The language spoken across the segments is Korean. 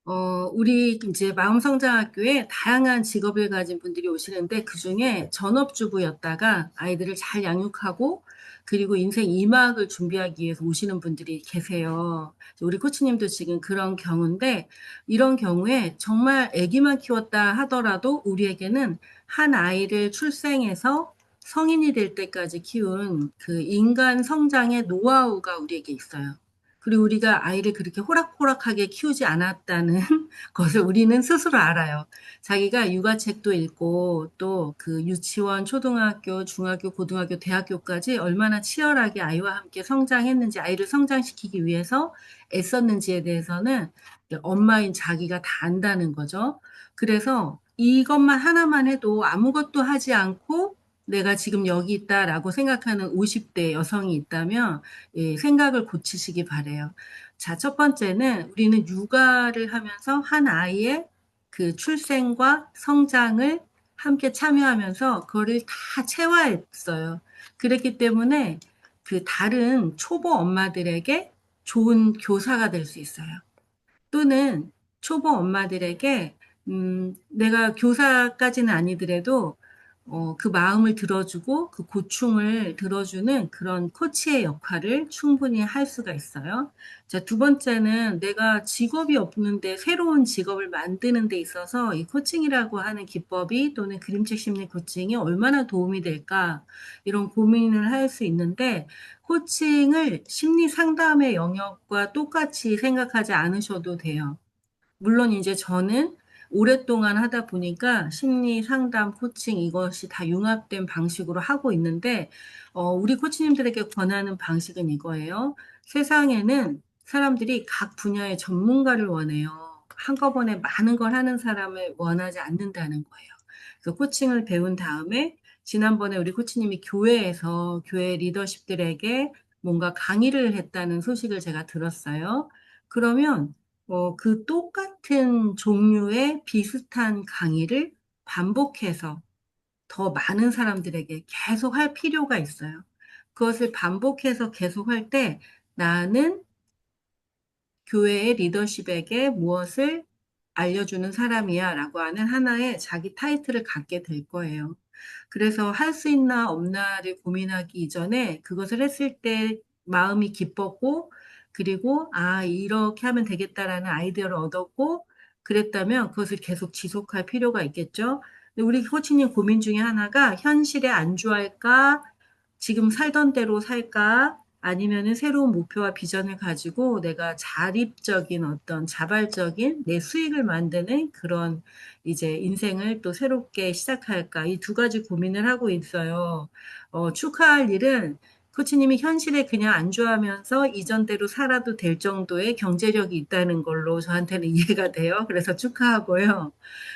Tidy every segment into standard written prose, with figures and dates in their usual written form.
우리 이제 마음성장학교에 다양한 직업을 가진 분들이 오시는데 그중에 전업주부였다가 아이들을 잘 양육하고 그리고 인생 2막을 준비하기 위해서 오시는 분들이 계세요. 우리 코치님도 지금 그런 경우인데 이런 경우에 정말 아기만 키웠다 하더라도 우리에게는 한 아이를 출생해서 성인이 될 때까지 키운 그 인간 성장의 노하우가 우리에게 있어요. 그리고 우리가 아이를 그렇게 호락호락하게 키우지 않았다는 것을 우리는 스스로 알아요. 자기가 육아책도 읽고 또 그 유치원, 초등학교, 중학교, 고등학교, 대학교까지 얼마나 치열하게 아이와 함께 성장했는지, 아이를 성장시키기 위해서 애썼는지에 대해서는 엄마인 자기가 다 안다는 거죠. 그래서 이것만 하나만 해도 아무것도 하지 않고 내가 지금 여기 있다라고 생각하는 50대 여성이 있다면 예, 생각을 고치시기 바래요. 자, 첫 번째는 우리는 육아를 하면서 한 아이의 그 출생과 성장을 함께 참여하면서 그거를 다 체화했어요. 그랬기 때문에 그 다른 초보 엄마들에게 좋은 교사가 될 수 있어요. 또는 초보 엄마들에게 내가 교사까지는 아니더라도 그 마음을 들어주고 그 고충을 들어주는 그런 코치의 역할을 충분히 할 수가 있어요. 자, 두 번째는 내가 직업이 없는데 새로운 직업을 만드는 데 있어서 이 코칭이라고 하는 기법이 또는 그림책 심리 코칭이 얼마나 도움이 될까 이런 고민을 할 수 있는데 코칭을 심리 상담의 영역과 똑같이 생각하지 않으셔도 돼요. 물론 이제 저는 오랫동안 하다 보니까 심리 상담, 코칭 이것이 다 융합된 방식으로 하고 있는데, 우리 코치님들에게 권하는 방식은 이거예요. 세상에는 사람들이 각 분야의 전문가를 원해요. 한꺼번에 많은 걸 하는 사람을 원하지 않는다는 거예요. 그 코칭을 배운 다음에 지난번에 우리 코치님이 교회에서 교회 리더십들에게 뭔가 강의를 했다는 소식을 제가 들었어요. 그러면 그 똑같은 종류의 비슷한 강의를 반복해서 더 많은 사람들에게 계속 할 필요가 있어요. 그것을 반복해서 계속 할 때 나는 교회의 리더십에게 무엇을 알려주는 사람이야 라고 하는 하나의 자기 타이틀을 갖게 될 거예요. 그래서 할 수 있나 없나를 고민하기 이전에 그것을 했을 때 마음이 기뻤고, 그리고 아, 이렇게 하면 되겠다라는 아이디어를 얻었고, 그랬다면 그것을 계속 지속할 필요가 있겠죠. 근데 우리 코치님 고민 중에 하나가 현실에 안주할까, 지금 살던 대로 살까, 아니면은 새로운 목표와 비전을 가지고 내가 자립적인 어떤 자발적인 내 수익을 만드는 그런 이제 인생을 또 새롭게 시작할까? 이 두 가지 고민을 하고 있어요. 축하할 일은 코치님이 현실에 그냥 안주하면서 이전대로 살아도 될 정도의 경제력이 있다는 걸로 저한테는 이해가 돼요. 그래서 축하하고요.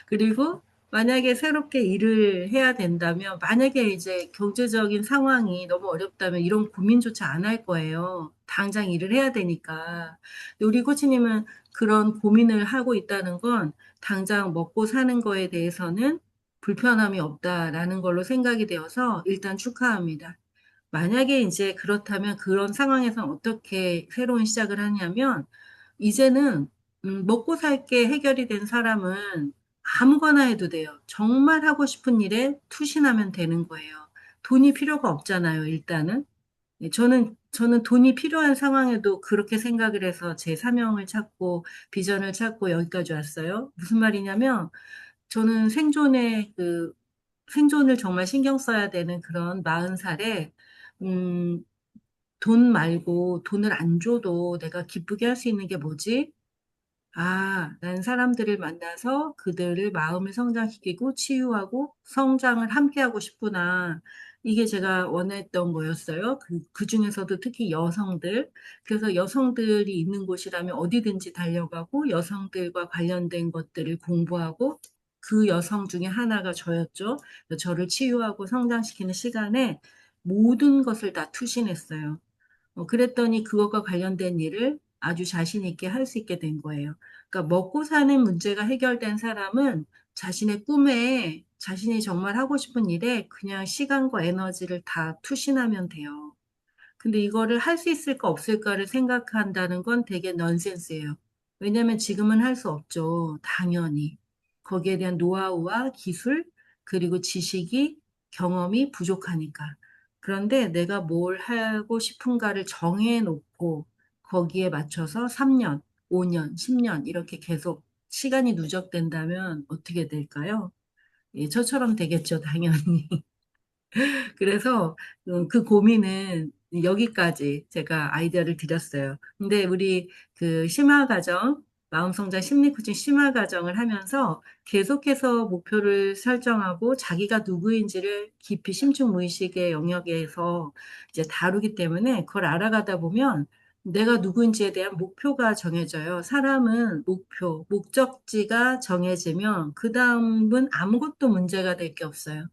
그리고 만약에 새롭게 일을 해야 된다면, 만약에 이제 경제적인 상황이 너무 어렵다면 이런 고민조차 안 할 거예요. 당장 일을 해야 되니까. 근데 우리 코치님은 그런 고민을 하고 있다는 건 당장 먹고 사는 거에 대해서는 불편함이 없다라는 걸로 생각이 되어서 일단 축하합니다. 만약에 이제 그렇다면 그런 상황에서 어떻게 새로운 시작을 하냐면, 이제는 먹고 살 게 해결이 된 사람은 아무거나 해도 돼요. 정말 하고 싶은 일에 투신하면 되는 거예요. 돈이 필요가 없잖아요, 일단은. 네, 저는 돈이 필요한 상황에도 그렇게 생각을 해서 제 사명을 찾고 비전을 찾고 여기까지 왔어요. 무슨 말이냐면, 저는 생존을 정말 신경 써야 되는 그런 40살에, 음, 돈 말고 돈을 안 줘도 내가 기쁘게 할 수 있는 게 뭐지? 아, 난 사람들을 만나서 그들을 마음을 성장시키고 치유하고 성장을 함께 하고 싶구나. 이게 제가 원했던 거였어요. 그 중에서도 특히 여성들. 그래서 여성들이 있는 곳이라면 어디든지 달려가고 여성들과 관련된 것들을 공부하고 그 여성 중에 하나가 저였죠. 저를 치유하고 성장시키는 시간에 모든 것을 다 투신했어요. 그랬더니 그것과 관련된 일을 아주 자신 있게 할 수 있게 된 거예요. 그러니까 먹고 사는 문제가 해결된 사람은 자신의 꿈에 자신이 정말 하고 싶은 일에 그냥 시간과 에너지를 다 투신하면 돼요. 근데 이거를 할 수 있을까 없을까를 생각한다는 건 되게 넌센스예요. 왜냐하면 지금은 할 수 없죠. 당연히. 거기에 대한 노하우와 기술, 그리고 지식이, 경험이 부족하니까. 그런데 내가 뭘 하고 싶은가를 정해놓고 거기에 맞춰서 3년, 5년, 10년 이렇게 계속 시간이 누적된다면 어떻게 될까요? 예, 저처럼 되겠죠, 당연히. 그래서 그 고민은 여기까지 제가 아이디어를 드렸어요. 근데 우리 그 심화 과정, 마음성장 심리 코칭 심화 과정을 하면서 계속해서 목표를 설정하고 자기가 누구인지를 깊이 심층 무의식의 영역에서 이제 다루기 때문에 그걸 알아가다 보면 내가 누구인지에 대한 목표가 정해져요. 사람은 목표, 목적지가 정해지면 그 다음은 아무것도 문제가 될 게 없어요.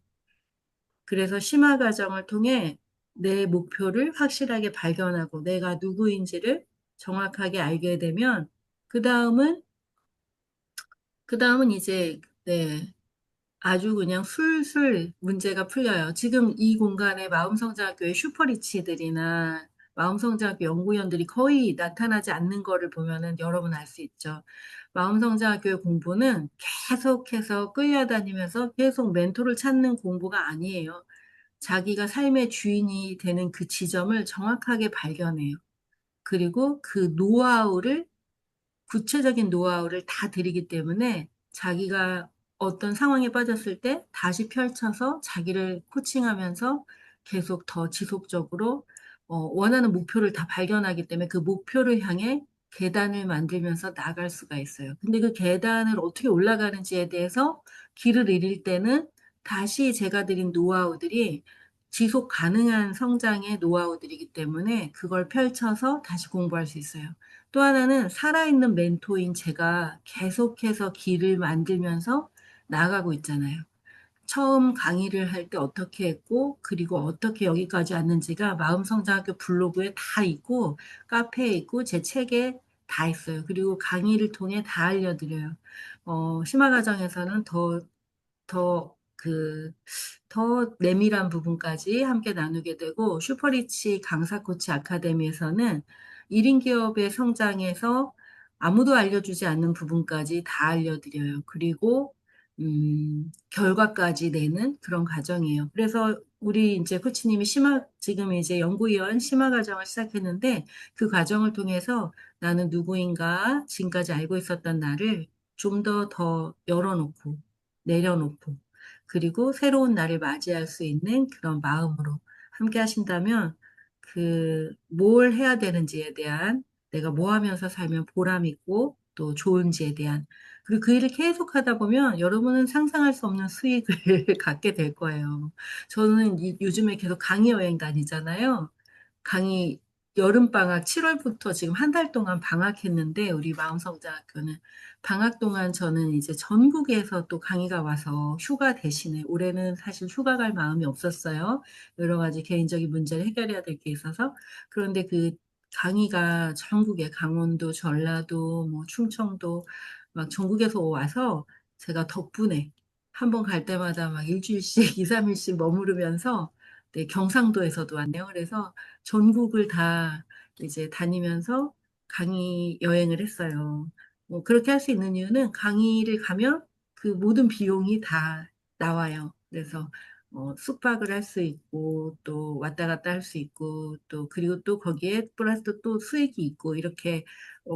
그래서 심화 과정을 통해 내 목표를 확실하게 발견하고 내가 누구인지를 정확하게 알게 되면 그 다음은 그 다음은 이제 네, 아주 그냥 술술 문제가 풀려요. 지금 이 공간에 마음성장학교의 슈퍼리치들이나 마음성장학교 연구원들이 거의 나타나지 않는 거를 보면은 여러분 알 수 있죠. 마음성장학교의 공부는 계속해서 끌려다니면서 계속 멘토를 찾는 공부가 아니에요. 자기가 삶의 주인이 되는 그 지점을 정확하게 발견해요. 그리고 그 노하우를 구체적인 노하우를 다 드리기 때문에 자기가 어떤 상황에 빠졌을 때 다시 펼쳐서 자기를 코칭하면서 계속 더 지속적으로 원하는 목표를 다 발견하기 때문에 그 목표를 향해 계단을 만들면서 나갈 수가 있어요. 근데 그 계단을 어떻게 올라가는지에 대해서 길을 잃을 때는 다시 제가 드린 노하우들이 지속 가능한 성장의 노하우들이기 때문에 그걸 펼쳐서 다시 공부할 수 있어요. 또 하나는 살아있는 멘토인 제가 계속해서 길을 만들면서 나아가고 있잖아요. 처음 강의를 할 때 어떻게 했고, 그리고 어떻게 여기까지 왔는지가 마음성장학교 블로그에 다 있고, 카페에 있고, 제 책에 다 있어요. 그리고 강의를 통해 다 알려드려요. 심화 과정에서는 더 더 내밀한 부분까지 함께 나누게 되고, 슈퍼리치 강사 코치 아카데미에서는 1인 기업의 성장에서 아무도 알려주지 않는 부분까지 다 알려드려요. 그리고, 결과까지 내는 그런 과정이에요. 그래서 우리 이제 코치님이 지금 이제 연구위원 심화 과정을 시작했는데, 그 과정을 통해서 나는 누구인가, 지금까지 알고 있었던 나를 좀 더 열어놓고, 내려놓고, 그리고 새로운 날을 맞이할 수 있는 그런 마음으로 함께 하신다면 뭘 해야 되는지에 대한 내가 뭐 하면서 살면 보람 있고 또 좋은지에 대한 그리고 그 일을 계속 하다 보면 여러분은 상상할 수 없는 수익을 갖게 될 거예요. 저는 요즘에 계속 강의 여행 다니잖아요. 강의 여름방학 7월부터 지금 한 달 동안 방학했는데 우리 마음성장학교는 방학 동안 저는 이제 전국에서 또 강의가 와서 휴가 대신에 올해는 사실 휴가 갈 마음이 없었어요. 여러 가지 개인적인 문제를 해결해야 될 게 있어서 그런데 그 강의가 전국에 강원도, 전라도, 뭐 충청도 막 전국에서 와서 제가 덕분에 한번 갈 때마다 막 일주일씩, 2, 3일씩 머무르면서 네, 경상도에서도 왔네요. 그래서 전국을 다 이제 다니면서 강의 여행을 했어요. 뭐 그렇게 할 수 있는 이유는 강의를 가면 그 모든 비용이 다 나와요. 그래서 숙박을 할 수 있고 또 왔다 갔다 할 수 있고 또 그리고 또 거기에 플러스 또 수익이 있고 이렇게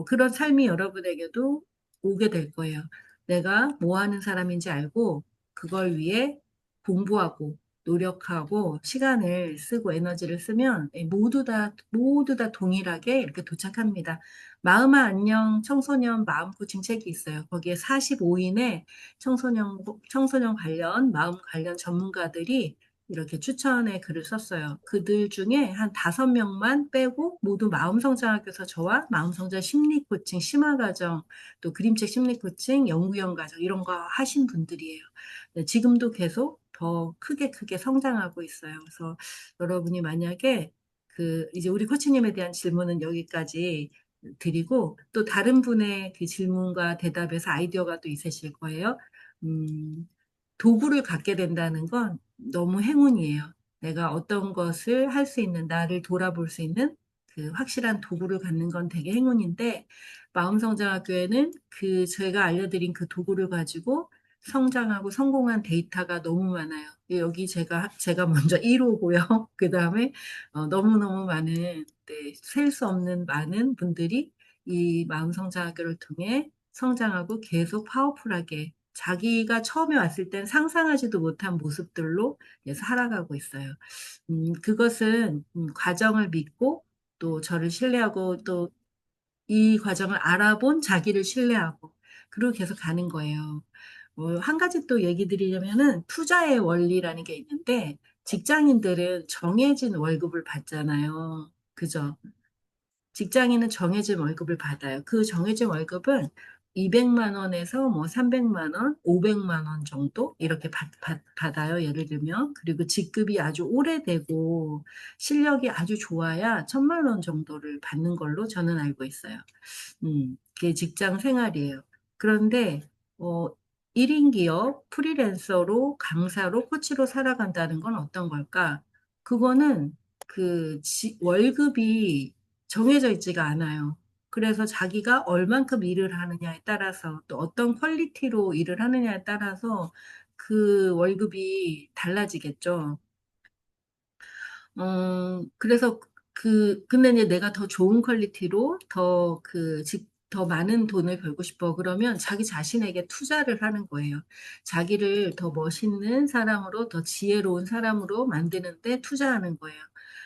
그런 삶이 여러분에게도 오게 될 거예요. 내가 뭐 하는 사람인지 알고 그걸 위해 공부하고 노력하고 시간을 쓰고 에너지를 쓰면 모두 다 동일하게 이렇게 도착합니다. 마음아 안녕 청소년 마음 코칭 책이 있어요. 거기에 45인의 청소년 관련, 마음 관련 전문가들이 이렇게 추천의 글을 썼어요. 그들 중에 한 5명만 빼고 모두 마음성장학교에서 저와 마음성장 심리 코칭, 심화 과정, 또 그림책 심리 코칭, 연구원 과정 이런 거 하신 분들이에요. 네, 지금도 계속 더 크게 성장하고 있어요. 그래서 여러분이 만약에 이제 우리 코치님에 대한 질문은 여기까지 드리고 또 다른 분의 그 질문과 대답에서 아이디어가 또 있으실 거예요. 음, 도구를 갖게 된다는 건 너무 행운이에요. 내가 어떤 것을 할 수 있는, 나를 돌아볼 수 있는 그 확실한 도구를 갖는 건 되게 행운인데, 마음성장학교에는 그 제가 알려드린 그 도구를 가지고 성장하고 성공한 데이터가 너무 많아요. 여기 제가 먼저 1호고요. 그 다음에 너무너무 많은, 네, 셀 수 없는 많은 분들이 이 마음성장학교를 통해 성장하고 계속 파워풀하게 자기가 처음에 왔을 땐 상상하지도 못한 모습들로 살아가고 있어요. 그것은 과정을 믿고 또 저를 신뢰하고 또 이 과정을 알아본 자기를 신뢰하고 그리고 계속 가는 거예요. 한 가지 또 얘기 드리려면은 투자의 원리라는 게 있는데 직장인들은 정해진 월급을 받잖아요. 그죠? 직장인은 정해진 월급을 받아요. 그 정해진 월급은 200만 원에서 뭐 300만 원, 500만 원 정도 이렇게 받아요. 예를 들면. 그리고 직급이 아주 오래되고 실력이 아주 좋아야 1000만 원 정도를 받는 걸로 저는 알고 있어요. 그게 직장 생활이에요. 그런데, 어, 1인 기업, 프리랜서로, 강사로, 코치로 살아간다는 건 어떤 걸까? 그거는 월급이 정해져 있지가 않아요. 그래서 자기가 얼만큼 일을 하느냐에 따라서 또 어떤 퀄리티로 일을 하느냐에 따라서 그 월급이 달라지겠죠. 그래서 근데 이제 내가 더 좋은 퀄리티로 더 많은 돈을 벌고 싶어. 그러면 자기 자신에게 투자를 하는 거예요. 자기를 더 멋있는 사람으로, 더 지혜로운 사람으로 만드는데 투자하는 거예요.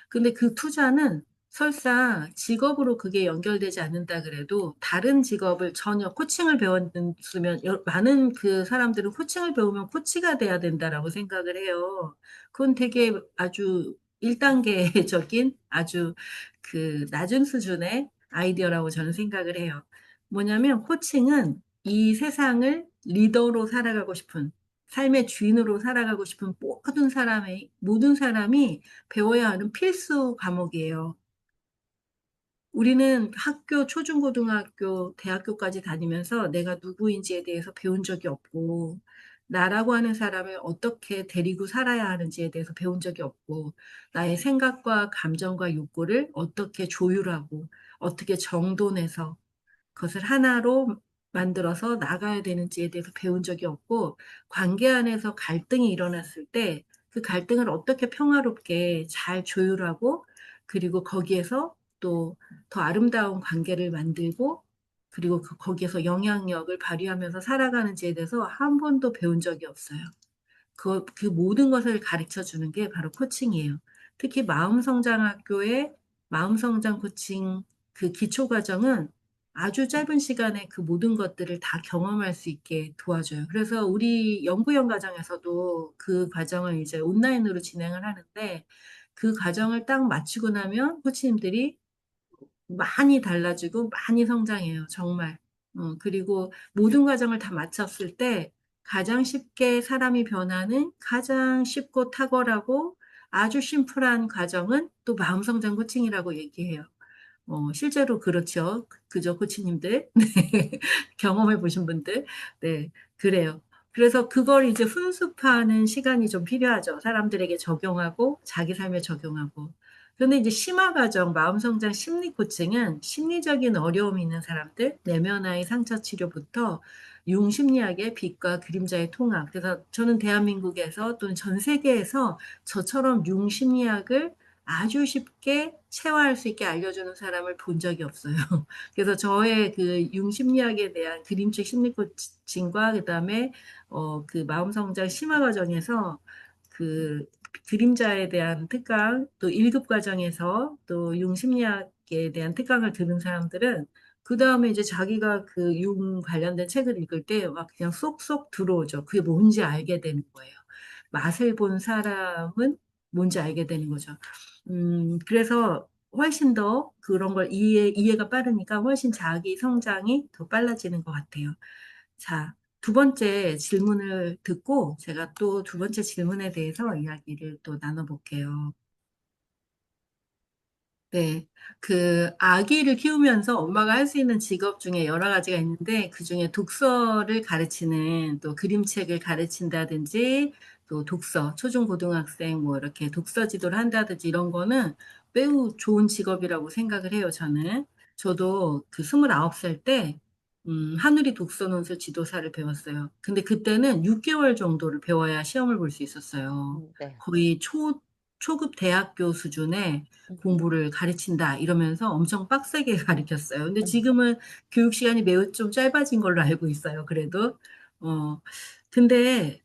근데 그 투자는 설사 직업으로 그게 연결되지 않는다 그래도 다른 직업을 전혀 코칭을 배웠으면 많은 그 사람들은 코칭을 배우면 코치가 돼야 된다라고 생각을 해요. 그건 되게 아주 1단계적인 아주 낮은 수준의 아이디어라고 저는 생각을 해요. 뭐냐면 코칭은 이 세상을 리더로 살아가고 싶은 삶의 주인으로 살아가고 싶은 모든 사람이 배워야 하는 필수 과목이에요. 우리는 초중고등학교, 대학교까지 다니면서 내가 누구인지에 대해서 배운 적이 없고, 나라고 하는 사람을 어떻게 데리고 살아야 하는지에 대해서 배운 적이 없고, 나의 생각과 감정과 욕구를 어떻게 조율하고, 어떻게 정돈해서 그것을 하나로 만들어서 나가야 되는지에 대해서 배운 적이 없고, 관계 안에서 갈등이 일어났을 때, 그 갈등을 어떻게 평화롭게 잘 조율하고, 그리고 거기에서 또 더 아름다운 관계를 만들고, 그리고 거기에서 영향력을 발휘하면서 살아가는지에 대해서 한 번도 배운 적이 없어요. 그 모든 것을 가르쳐 주는 게 바로 코칭이에요. 특히 마음성장학교의 마음성장 코칭 그 기초 과정은 아주 짧은 시간에 그 모든 것들을 다 경험할 수 있게 도와줘요. 그래서 우리 연구원 과정에서도 그 과정을 이제 온라인으로 진행을 하는데 그 과정을 딱 마치고 나면 코치님들이 많이 달라지고 많이 성장해요. 정말. 그리고 모든 과정을 다 마쳤을 때 가장 쉽게 사람이 변하는 가장 쉽고 탁월하고 아주 심플한 과정은 또 마음성장 코칭이라고 얘기해요. 실제로 그렇죠. 그죠, 코치님들. 네. 경험해 보신 분들. 네, 그래요. 그래서 그걸 이제 훈습하는 시간이 좀 필요하죠. 사람들에게 적용하고, 자기 삶에 적용하고. 그런데 이제 심화 과정, 마음성장 심리 코칭은 심리적인 어려움이 있는 사람들, 내면의 상처 치료부터 융심리학의 빛과 그림자의 통합. 그래서 저는 대한민국에서 또는 전 세계에서 저처럼 융심리학을 아주 쉽게 체화할 수 있게 알려주는 사람을 본 적이 없어요. 그래서 저의 그 융심리학에 대한 그림책 심리 코칭과 그다음에 그 마음성장 심화 과정에서 그 그림자에 대한 특강 또 1급 과정에서 또 융심리학에 대한 특강을 들은 사람들은 그 다음에 이제 자기가 그 융 관련된 책을 읽을 때 막 그냥 쏙쏙 들어오죠. 그게 뭔지 알게 되는 거예요. 맛을 본 사람은 뭔지 알게 되는 거죠. 그래서 훨씬 더 그런 걸 이해가 빠르니까 훨씬 자기 성장이 더 빨라지는 것 같아요. 자, 두 번째 질문을 듣고 제가 또 두 번째 질문에 대해서 이야기를 또 나눠볼게요. 네. 아기를 키우면서 엄마가 할 수 있는 직업 중에 여러 가지가 있는데, 그 중에 독서를 가르치는, 또 그림책을 가르친다든지, 또 초중고등학생 뭐 이렇게 독서 지도를 한다든지 이런 거는 매우 좋은 직업이라고 생각을 해요, 저는. 저도 그 29살 때, 한우리 독서논술 지도사를 배웠어요. 근데 그때는 6개월 정도를 배워야 시험을 볼 수 있었어요. 네. 거의 초급 대학교 수준의 공부를 가르친다, 이러면서 엄청 빡세게 가르쳤어요. 근데 음, 지금은 교육 시간이 매우 좀 짧아진 걸로 알고 있어요, 그래도. 어, 근데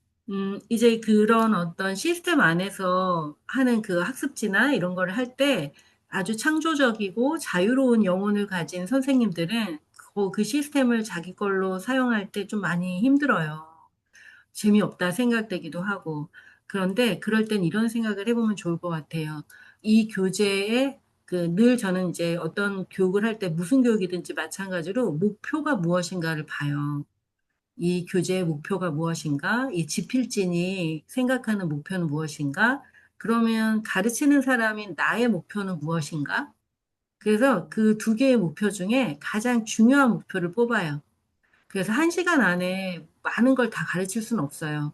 이제 그런 어떤 시스템 안에서 하는 그 학습지나 이런 거를 할 때 아주 창조적이고 자유로운 영혼을 가진 선생님들은 그 시스템을 자기 걸로 사용할 때 좀 많이 힘들어요. 재미없다 생각되기도 하고. 그런데 그럴 땐 이런 생각을 해보면 좋을 것 같아요. 이 교재에 늘 저는 이제 어떤 교육을 할 때 무슨 교육이든지 마찬가지로 목표가 무엇인가를 봐요. 이 교재의 목표가 무엇인가? 이 지필진이 생각하는 목표는 무엇인가? 그러면 가르치는 사람인 나의 목표는 무엇인가? 그래서 그 두 개의 목표 중에 가장 중요한 목표를 뽑아요. 그래서 1시간 안에 많은 걸 다 가르칠 수는 없어요.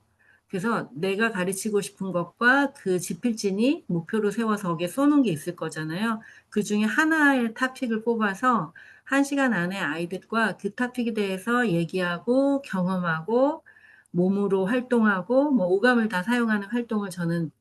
그래서 내가 가르치고 싶은 것과 그 지필진이 목표로 세워서 거기에 써놓은 게 있을 거잖아요. 그 중에 하나의 토픽을 뽑아서 1시간 안에 아이들과 그 토픽에 대해서 얘기하고 경험하고 몸으로 활동하고 뭐 오감을 다 사용하는 활동을 저는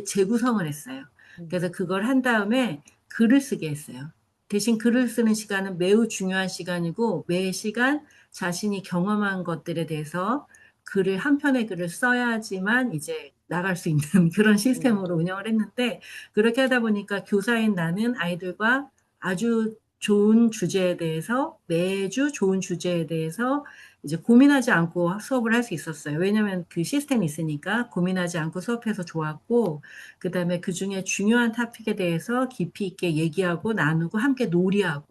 재구성을 했어요. 음, 그래서 그걸 한 다음에 글을 쓰게 했어요. 대신 글을 쓰는 시간은 매우 중요한 시간이고 매 시간 자신이 경험한 것들에 대해서 글을 한 편의 글을 써야지만 이제 나갈 수 있는 그런 음, 시스템으로 운영을 했는데 그렇게 하다 보니까 교사인 나는 아이들과 아주 좋은 주제에 대해서 매주 좋은 주제에 대해서 이제 고민하지 않고 수업을 할 수 있었어요. 왜냐하면 그 시스템이 있으니까 고민하지 않고 수업해서 좋았고 그다음에 그 중에 중요한 토픽에 대해서 깊이 있게 얘기하고 나누고 함께 놀이하고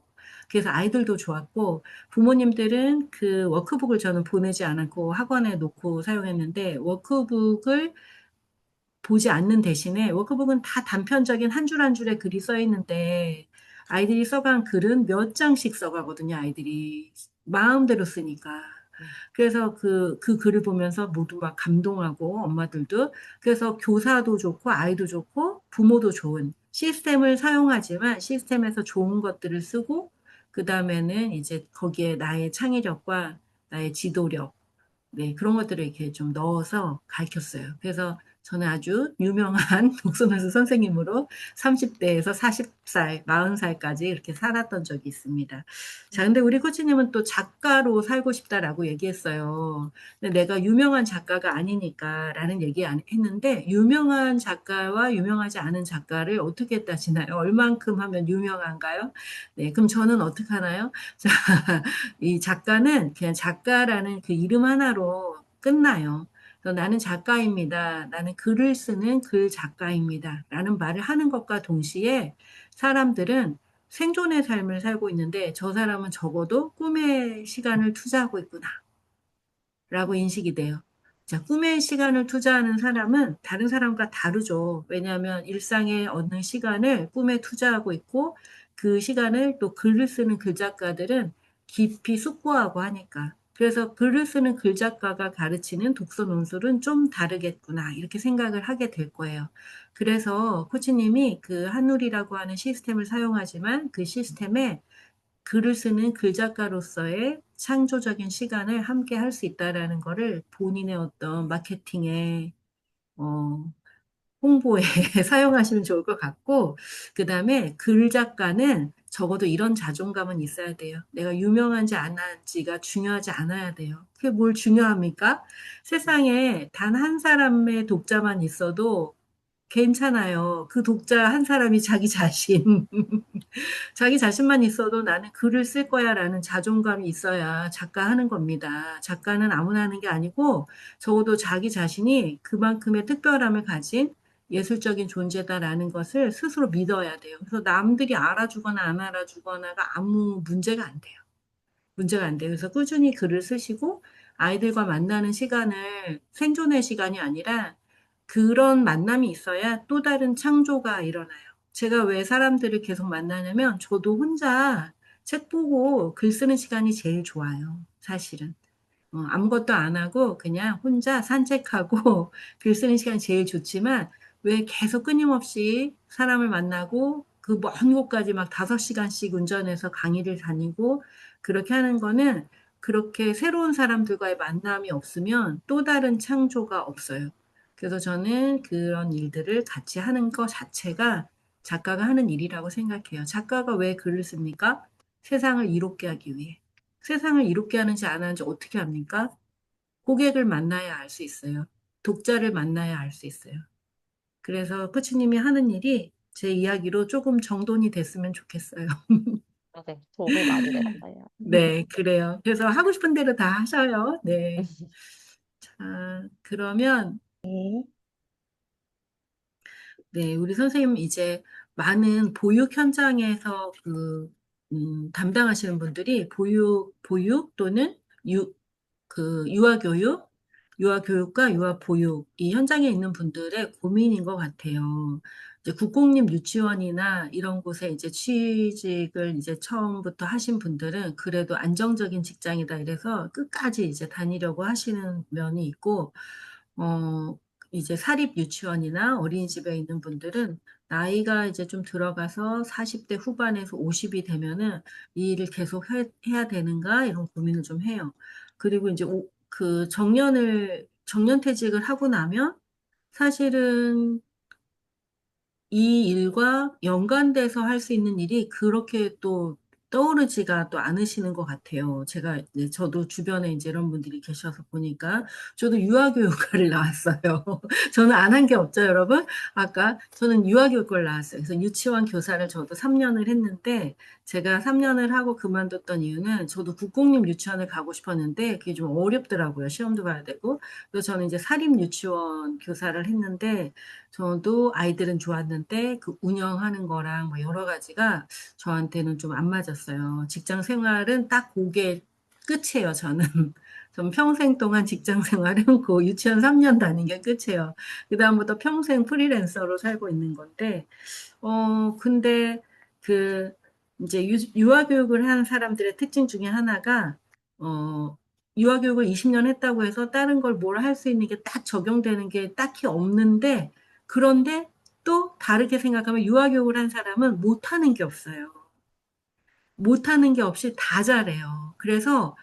그래서 아이들도 좋았고 부모님들은 그 워크북을 저는 보내지 않았고 학원에 놓고 사용했는데 워크북을 보지 않는 대신에 워크북은 다 단편적인 한 줄 한 줄의 글이 써 있는데 아이들이 써간 글은 몇 장씩 써가거든요, 아이들이. 마음대로 쓰니까. 음, 그래서 그 글을 보면서 모두 막 감동하고 엄마들도. 그래서 교사도 좋고 아이도 좋고 부모도 좋은 시스템을 사용하지만 시스템에서 좋은 것들을 쓰고 그 다음에는 이제 거기에 나의 창의력과 나의 지도력 네, 그런 것들을 이렇게 좀 넣어서 가르쳤어요. 그래서 저는 아주 유명한 독서노트 선생님으로 30대에서 40살, 40살까지 이렇게 살았던 적이 있습니다. 자, 음, 근데 우리 코치님은 또 작가로 살고 싶다라고 얘기했어요. 근데 내가 유명한 작가가 아니니까 라는 얘기 안 했는데, 유명한 작가와 유명하지 않은 작가를 어떻게 따지나요? 얼만큼 하면 유명한가요? 네, 그럼 저는 어떻게 하나요? 자, 이 작가는 그냥 작가라는 그 이름 하나로 끝나요. 그래서 나는 작가입니다. 나는 글을 쓰는 글 작가입니다. 라는 말을 하는 것과 동시에 사람들은 생존의 삶을 살고 있는데 저 사람은 적어도 꿈의 시간을 투자하고 있구나. 라고 인식이 돼요. 자, 꿈의 시간을 투자하는 사람은 다른 사람과 다르죠. 왜냐하면 일상에 얻는 시간을 꿈에 투자하고 있고 그 시간을 또 글을 쓰는 글 작가들은 깊이 숙고하고 하니까. 그래서 글을 쓰는 글 작가가 가르치는 독서 논술은 좀 다르겠구나. 이렇게 생각을 하게 될 거예요. 그래서 코치님이 그 한누리라고 하는 시스템을 사용하지만 그 시스템에 글을 쓰는 글 작가로서의 창조적인 시간을 함께 할 수 있다라는 거를 본인의 어떤 마케팅에, 어, 홍보에 사용하시면 좋을 것 같고, 그 다음에 글 작가는 적어도 이런 자존감은 있어야 돼요. 내가 유명한지 안 한지가 중요하지 않아야 돼요. 그게 뭘 중요합니까? 세상에 단 한 사람의 독자만 있어도 괜찮아요. 그 독자 한 사람이 자기 자신. 자기 자신만 있어도 나는 글을 쓸 거야라는 자존감이 있어야 작가 하는 겁니다. 작가는 아무나 하는 게 아니고 적어도 자기 자신이 그만큼의 특별함을 가진 예술적인 존재다라는 것을 스스로 믿어야 돼요. 그래서 남들이 알아주거나 안 알아주거나가 아무 문제가 안 돼요. 문제가 안 돼요. 그래서 꾸준히 글을 쓰시고 아이들과 만나는 시간을 생존의 시간이 아니라 그런 만남이 있어야 또 다른 창조가 일어나요. 제가 왜 사람들을 계속 만나냐면 저도 혼자 책 보고 글 쓰는 시간이 제일 좋아요. 사실은. 아무것도 안 하고 그냥 혼자 산책하고 글 쓰는 시간이 제일 좋지만 왜 계속 끊임없이 사람을 만나고 그 먼 곳까지 막 5시간씩 운전해서 강의를 다니고 그렇게 하는 거는 그렇게 새로운 사람들과의 만남이 없으면 또 다른 창조가 없어요. 그래서 저는 그런 일들을 같이 하는 것 자체가 작가가 하는 일이라고 생각해요. 작가가 왜 글을 씁니까? 세상을 이롭게 하기 위해. 세상을 이롭게 하는지 안 하는지 어떻게 합니까? 고객을 만나야 알 수 있어요. 독자를 만나야 알 수 있어요. 그래서 코치님이 하는 일이 제 이야기로 조금 정돈이 됐으면 좋겠어요. 네, 도움이 많이 됐어요. 네, 그래요. 그래서 하고 싶은 대로 다 하셔요. 네. 자, 그러면 네. 네, 우리 선생님 이제 많은 보육 현장에서 담당하시는 분들이 보육 또는 유아교육, 유아교육과 유아보육, 이 현장에 있는 분들의 고민인 것 같아요. 이제 국공립 유치원이나 이런 곳에 이제 취직을 이제 처음부터 하신 분들은 그래도 안정적인 직장이다 이래서 끝까지 이제 다니려고 하시는 면이 있고, 어, 이제 사립 유치원이나 어린이집에 있는 분들은 나이가 이제 좀 들어가서 40대 후반에서 50이 되면은 이 일을 계속 해야 되는가 이런 고민을 좀 해요. 그리고 이제 정년퇴직을 하고 나면 사실은 이 일과 연관돼서 할 수 있는 일이 그렇게 또 떠오르지가 또 않으시는 것 같아요. 제가 이제 저도 주변에 이제 이런 분들이 계셔서 보니까 저도 유아교육과를 나왔어요. 저는 안 한 게 없죠, 여러분. 아까 저는 유아교육과를 나왔어요. 그래서 유치원 교사를 저도 3년을 했는데 제가 3년을 하고 그만뒀던 이유는 저도 국공립 유치원을 가고 싶었는데 그게 좀 어렵더라고요. 시험도 봐야 되고. 그래서 저는 이제 사립 유치원 교사를 했는데 저도 아이들은 좋았는데 그 운영하는 거랑 뭐 여러 가지가 저한테는 좀 안 맞았어요. 직장 생활은 딱 그게 끝이에요, 저는. 전 평생 동안 직장 생활은 그 유치원 3년 다닌 게 끝이에요. 그다음부터 평생 프리랜서로 살고 있는 건데, 근데 그 이제 유아교육을 하는 사람들의 특징 중에 하나가, 어, 유아교육을 20년 했다고 해서 다른 걸 뭘 할 수 있는 게 딱 적용되는 게 딱히 없는데, 그런데 또 다르게 생각하면 유아교육을 한 사람은 못하는 게 없어요. 못하는 게 없이 다 잘해요. 그래서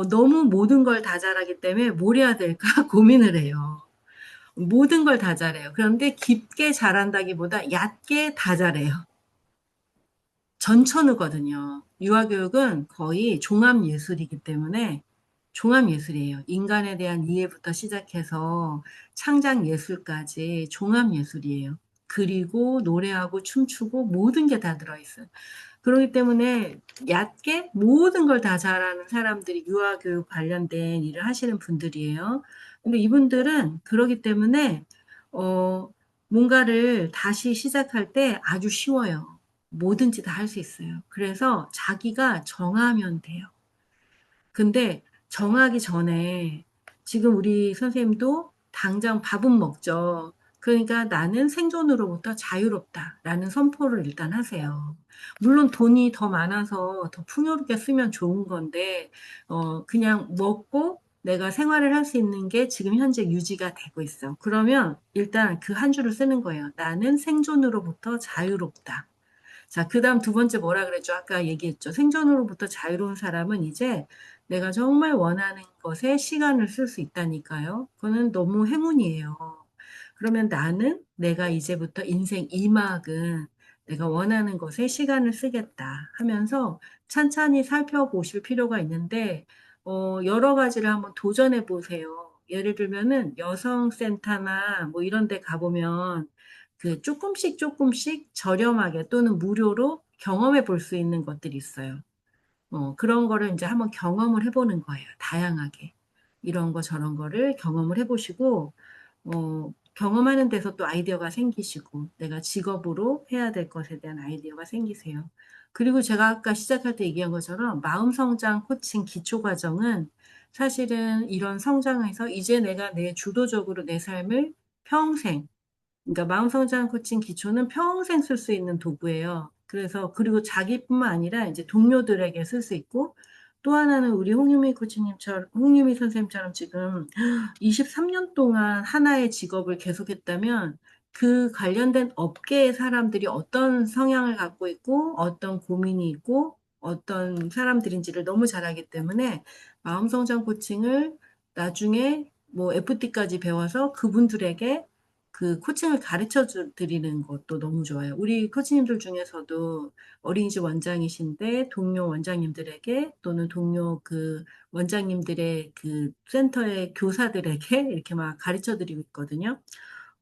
너무 모든 걸 다 잘하기 때문에 뭘 해야 될까 고민을 해요. 모든 걸 다 잘해요. 그런데 깊게 잘한다기보다 얕게 다 잘해요. 전천후거든요. 유아교육은 거의 종합예술이기 때문에 종합예술이에요. 인간에 대한 이해부터 시작해서 창작예술까지 종합예술이에요. 그리고 노래하고 춤추고 모든 게 다 들어있어요. 그렇기 때문에 얕게 모든 걸 다 잘하는 사람들이 유아교육 관련된 일을 하시는 분들이에요. 근데 이분들은 그러기 때문에, 어, 뭔가를 다시 시작할 때 아주 쉬워요. 뭐든지 다 할 수 있어요. 그래서 자기가 정하면 돼요. 근데 정하기 전에 지금 우리 선생님도 당장 밥은 먹죠. 그러니까 나는 생존으로부터 자유롭다라는 선포를 일단 하세요. 물론 돈이 더 많아서 더 풍요롭게 쓰면 좋은 건데, 그냥 먹고 내가 생활을 할 수 있는 게 지금 현재 유지가 되고 있어. 그러면 일단 그 한 줄을 쓰는 거예요. 나는 생존으로부터 자유롭다. 자, 그 다음 두 번째 뭐라 그랬죠? 아까 얘기했죠. 생존으로부터 자유로운 사람은 이제 내가 정말 원하는 것에 시간을 쓸 수 있다니까요. 그거는 너무 행운이에요. 그러면 나는 내가 이제부터 인생 2막은 내가 원하는 것에 시간을 쓰겠다 하면서 찬찬히 살펴보실 필요가 있는데, 여러 가지를 한번 도전해 보세요. 예를 들면은 여성센터나 뭐 이런 데 가보면 그 조금씩 조금씩 저렴하게 또는 무료로 경험해 볼 수 있는 것들이 있어요. 그런 거를 이제 한번 경험을 해보는 거예요. 다양하게. 이런 거 저런 거를 경험을 해보시고, 경험하는 데서 또 아이디어가 생기시고, 내가 직업으로 해야 될 것에 대한 아이디어가 생기세요. 그리고 제가 아까 시작할 때 얘기한 것처럼 마음성장 코칭 기초 과정은 사실은 이런 성장에서 이제 내가 내 주도적으로 내 삶을 평생 그러니까 마음성장 코칭 기초는 평생 쓸 수 있는 도구예요. 그래서 그리고 자기뿐만 아니라 이제 동료들에게 쓸 수 있고 또 하나는 우리 홍유미 선생님처럼 지금 23년 동안 하나의 직업을 계속했다면 그 관련된 업계의 사람들이 어떤 성향을 갖고 있고, 어떤 고민이 있고, 어떤 사람들인지를 너무 잘 알기 때문에 마음성장 코칭을 나중에 뭐 FT까지 배워서 그분들에게 그 코칭을 가르쳐 드리는 것도 너무 좋아요. 우리 코치님들 중에서도 어린이집 원장이신데 동료 원장님들에게 또는 동료 그 원장님들의 그 센터의 교사들에게 이렇게 막 가르쳐 드리고 있거든요.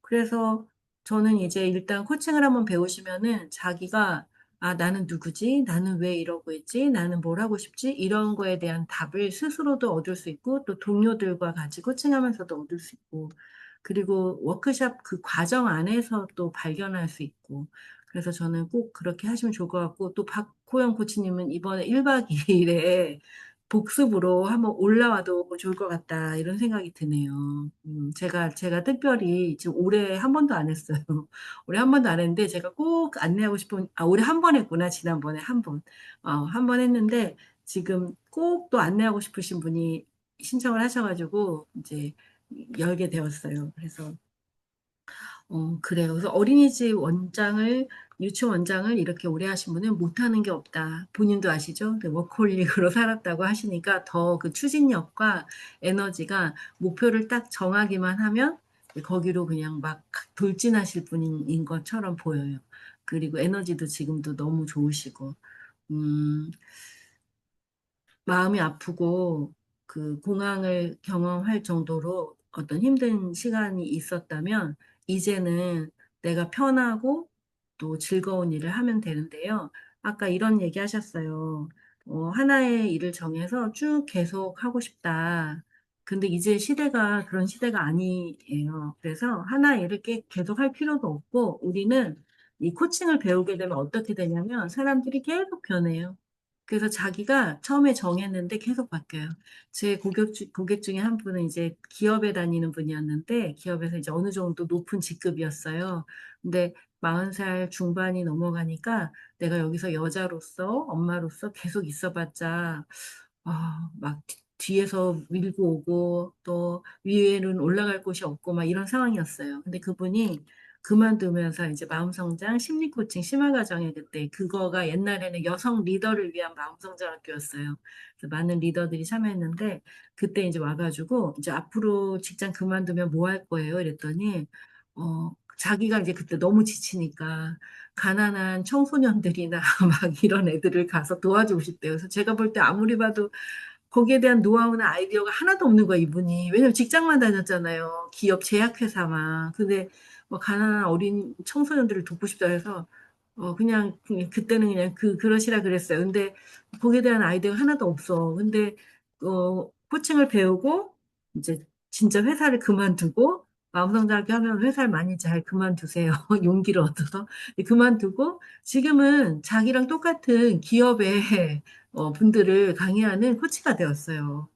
그래서 저는 이제 일단 코칭을 한번 배우시면은 자기가 아, 나는 누구지? 나는 왜 이러고 있지? 나는 뭘 하고 싶지? 이런 거에 대한 답을 스스로도 얻을 수 있고 또 동료들과 같이 코칭하면서도 얻을 수 있고 그리고 워크샵 그 과정 안에서 또 발견할 수 있고 그래서 저는 꼭 그렇게 하시면 좋을 것 같고 또 박호영 코치님은 이번에 1박 2일에 복습으로 한번 올라와도 좋을 것 같다, 이런 생각이 드네요. 제가 특별히 지금 올해 한 번도 안 했어요. 올해 한 번도 안 했는데, 제가 꼭 안내하고 싶은, 아, 올해 한 번 했구나, 지난번에 한 번. 한 번 했는데, 지금 꼭 또 안내하고 싶으신 분이 신청을 하셔가지고, 이제 열게 되었어요. 그래서 그래요. 그래서 어린이집 원장을, 유치원 원장을 이렇게 오래 하신 분은 못하는 게 없다. 본인도 아시죠? 그 워커홀릭으로 살았다고 하시니까 더 그 추진력과 에너지가 목표를 딱 정하기만 하면 거기로 그냥 막 돌진하실 분인 것처럼 보여요. 그리고 에너지도 지금도 너무 좋으시고, 음, 마음이 아프고 그 공황을 경험할 정도로 어떤 힘든 시간이 있었다면 이제는 내가 편하고 또 즐거운 일을 하면 되는데요. 아까 이런 얘기 하셨어요. 하나의 일을 정해서 쭉 계속 하고 싶다. 근데 이제 시대가 그런 시대가 아니에요. 그래서 하나의 일을 계속 할 필요도 없고 우리는 이 코칭을 배우게 되면 어떻게 되냐면 사람들이 계속 변해요. 그래서 자기가 처음에 정했는데 계속 바뀌어요. 제 고객 중에 한 분은 이제 기업에 다니는 분이었는데, 기업에서 이제 어느 정도 높은 직급이었어요. 근데 40살 중반이 넘어가니까 내가 여기서 여자로서, 엄마로서 계속 있어봤자, 막 뒤에서 밀고 오고, 또 위에는 올라갈 곳이 없고, 막 이런 상황이었어요. 근데 그분이 그만두면서 이제 마음성장 심리 코칭 심화과정에 그때 그거가 옛날에는 여성 리더를 위한 마음성장 학교였어요. 그래서 많은 리더들이 참여했는데 그때 이제 와가지고 이제 앞으로 직장 그만두면 뭐 할 거예요? 이랬더니 자기가 이제 그때 너무 지치니까 가난한 청소년들이나 막 이런 애들을 가서 도와주고 싶대요. 그래서 제가 볼 때 아무리 봐도 거기에 대한 노하우나 아이디어가 하나도 없는 거야, 이분이. 왜냐면 직장만 다녔잖아요. 기업 제약회사만. 근데 뭐 가난한 어린 청소년들을 돕고 싶다 해서, 그냥 그때는 그냥 그러시라 그랬어요. 근데 거기에 대한 아이디어가 하나도 없어. 근데, 코칭을 배우고, 이제 진짜 회사를 그만두고, 마음성장하게 하면 회사를 많이 잘 그만두세요. 용기를 얻어서. 그만두고, 지금은 자기랑 똑같은 기업에 분들을 강의하는 코치가 되었어요.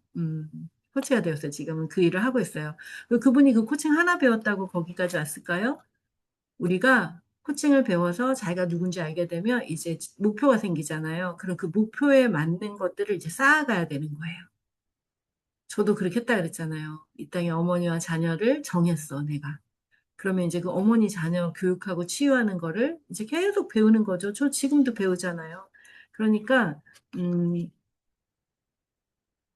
코치가 되었어요. 지금은 그 일을 하고 있어요. 그분이 그 코칭 하나 배웠다고 거기까지 왔을까요? 우리가 코칭을 배워서 자기가 누군지 알게 되면 이제 목표가 생기잖아요. 그럼 그 목표에 맞는 것들을 이제 쌓아가야 되는 거예요. 저도 그렇게 했다 그랬잖아요. 이 땅에 어머니와 자녀를 정했어, 내가. 그러면 이제 그 어머니 자녀 교육하고 치유하는 거를 이제 계속 배우는 거죠. 저 지금도 배우잖아요. 그러니까, 음,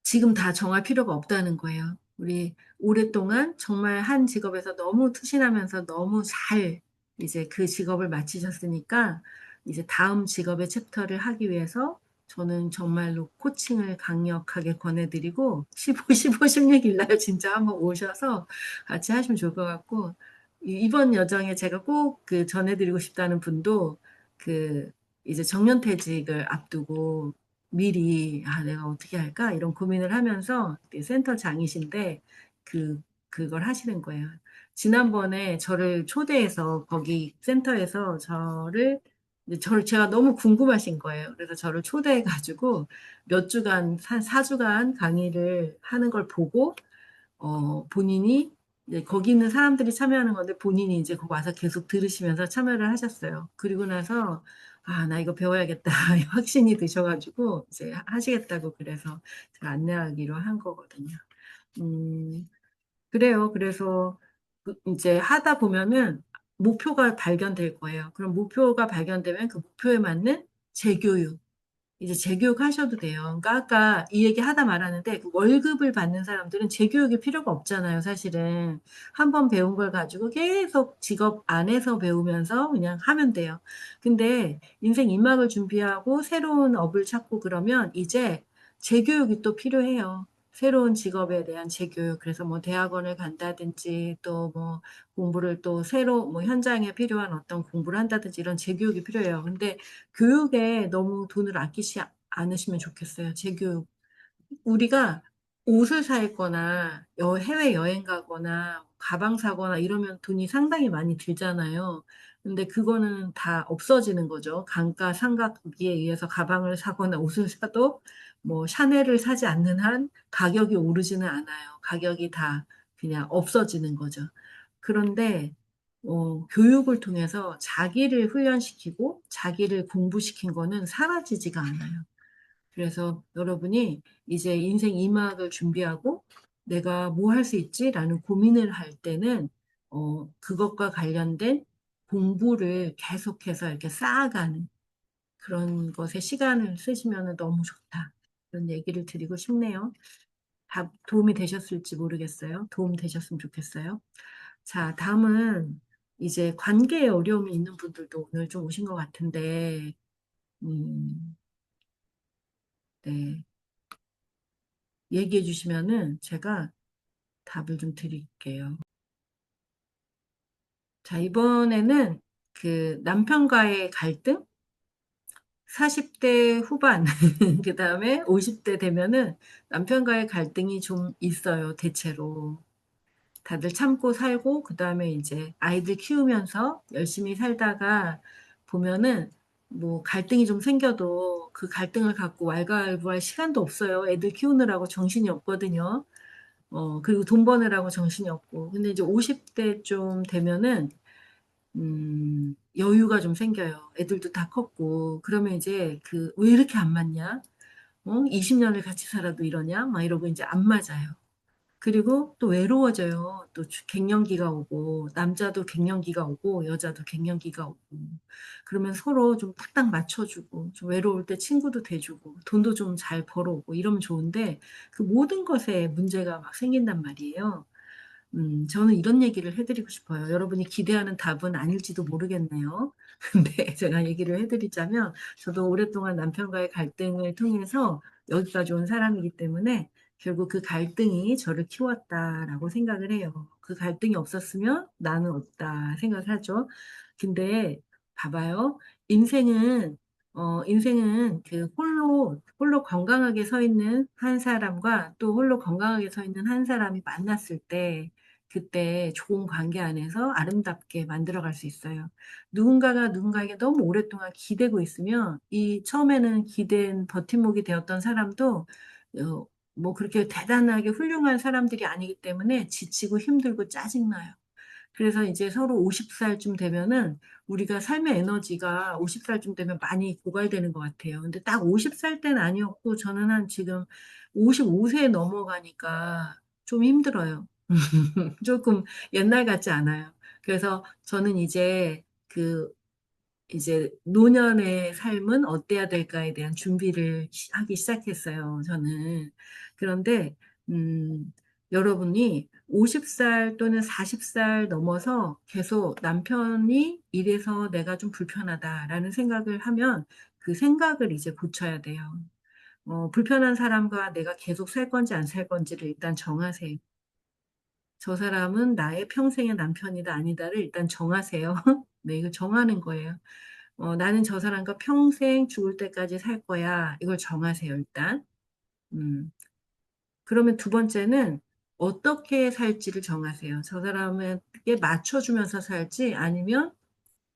지금 다 정할 필요가 없다는 거예요. 우리 오랫동안 정말 한 직업에서 너무 투신하면서 너무 잘 이제 그 직업을 마치셨으니까 이제 다음 직업의 챕터를 하기 위해서 저는 정말로 코칭을 강력하게 권해드리고 16일 날 진짜 한번 오셔서 같이 하시면 좋을 것 같고 이번 여정에 제가 꼭 그 전해드리고 싶다는 분도 그 이제 정년퇴직을 앞두고 미리 내가 어떻게 할까 이런 고민을 하면서 센터 장이신데 그걸 하시는 거예요. 지난번에 저를 초대해서 거기 센터에서 저를 제가 너무 궁금하신 거예요. 그래서 저를 초대해 가지고 몇 주간 4주간 강의를 하는 걸 보고 본인이 이제 거기 있는 사람들이 참여하는 건데 본인이 이제 거기 와서 계속 들으시면서 참여를 하셨어요. 그리고 나서 나 이거 배워야겠다 확신이 드셔가지고 이제 하시겠다고 그래서 제가 안내하기로 한 거거든요. 음, 그래요. 그래서 이제 하다 보면은 목표가 발견될 거예요. 그럼 목표가 발견되면 그 목표에 맞는 재교육, 이제 재교육 하셔도 돼요. 그러니까 아까 이 얘기 하다 말았는데 그 월급을 받는 사람들은 재교육이 필요가 없잖아요, 사실은. 한 번 배운 걸 가지고 계속 직업 안에서 배우면서 그냥 하면 돼요. 근데 인생 2막을 준비하고 새로운 업을 찾고 그러면 이제 재교육이 또 필요해요. 새로운 직업에 대한 재교육. 그래서 뭐 대학원을 간다든지 또 뭐 공부를 또 새로 뭐 현장에 필요한 어떤 공부를 한다든지 이런 재교육이 필요해요. 근데 교육에 너무 돈을 아끼지 않으시면 좋겠어요. 재교육. 우리가 옷을 사 입거나 해외 여행 가거나 가방 사거나 이러면 돈이 상당히 많이 들잖아요. 근데 그거는 다 없어지는 거죠. 상각비에 의해서 가방을 사거나 옷을 사도 뭐 샤넬을 사지 않는 한 가격이 오르지는 않아요. 가격이 다 그냥 없어지는 거죠. 그런데 교육을 통해서 자기를 훈련시키고 자기를 공부시킨 거는 사라지지가 않아요. 그래서 여러분이 이제 인생 2막을 준비하고 내가 뭐 할 수 있지라는 고민을 할 때는 그것과 관련된 공부를 계속해서 이렇게 쌓아가는 그런 것에 시간을 쓰시면 너무 좋다. 그런 얘기를 드리고 싶네요. 도움이 되셨을지 모르겠어요. 도움 되셨으면 좋겠어요. 자, 다음은 이제 관계에 어려움이 있는 분들도 오늘 좀 오신 것 같은데, 음, 네. 얘기해 주시면은 제가 답을 좀 드릴게요. 자, 이번에는 그 남편과의 갈등? 40대 후반, 그 다음에 50대 되면은 남편과의 갈등이 좀 있어요, 대체로. 다들 참고 살고, 그 다음에 이제 아이들 키우면서 열심히 살다가 보면은 뭐 갈등이 좀 생겨도 그 갈등을 갖고 왈가왈부할 시간도 없어요. 애들 키우느라고 정신이 없거든요. 그리고 돈 버느라고 정신이 없고. 근데 이제 50대 좀 되면은, 여유가 좀 생겨요. 애들도 다 컸고. 그러면 이제 왜 이렇게 안 맞냐? 20년을 같이 살아도 이러냐? 막 이러고 이제 안 맞아요. 그리고 또 외로워져요. 또 갱년기가 오고, 남자도 갱년기가 오고, 여자도 갱년기가 오고. 그러면 서로 좀 딱딱 맞춰주고, 좀 외로울 때 친구도 돼주고, 돈도 좀 잘 벌어오고, 이러면 좋은데, 그 모든 것에 문제가 막 생긴단 말이에요. 저는 이런 얘기를 해드리고 싶어요. 여러분이 기대하는 답은 아닐지도 모르겠네요. 근데 제가 얘기를 해드리자면, 저도 오랫동안 남편과의 갈등을 통해서 여기까지 온 사람이기 때문에, 결국 그 갈등이 저를 키웠다라고 생각을 해요. 그 갈등이 없었으면 나는 없다 생각을 하죠. 근데 봐봐요. 인생은 인생은 그 홀로 건강하게 서 있는 한 사람과 또 홀로 건강하게 서 있는 한 사람이 만났을 때 그때 좋은 관계 안에서 아름답게 만들어갈 수 있어요. 누군가가 누군가에게 너무 오랫동안 기대고 있으면 이 처음에는 기댄 버팀목이 되었던 사람도 어, 뭐 그렇게 대단하게 훌륭한 사람들이 아니기 때문에 지치고 힘들고 짜증나요. 그래서 이제 서로 50살쯤 되면은 우리가 삶의 에너지가 50살쯤 되면 많이 고갈되는 것 같아요. 근데 딱 50살 때는 아니었고 저는 한 지금 55세 넘어가니까 좀 힘들어요. 조금 옛날 같지 않아요. 그래서 저는 이제 노년의 삶은 어때야 될까에 대한 준비를 하기 시작했어요, 저는. 그런데, 여러분이 50살 또는 40살 넘어서 계속 남편이 이래서 내가 좀 불편하다라는 생각을 하면 그 생각을 이제 고쳐야 돼요. 불편한 사람과 내가 계속 살 건지 안 살 건지를 일단 정하세요. 저 사람은 나의 평생의 남편이다 아니다를 일단 정하세요. 네, 이거 정하는 거예요. 나는 저 사람과 평생 죽을 때까지 살 거야. 이걸 정하세요, 일단. 음. 그러면 두 번째는 어떻게 살지를 정하세요. 저 사람에게 맞춰주면서 살지 아니면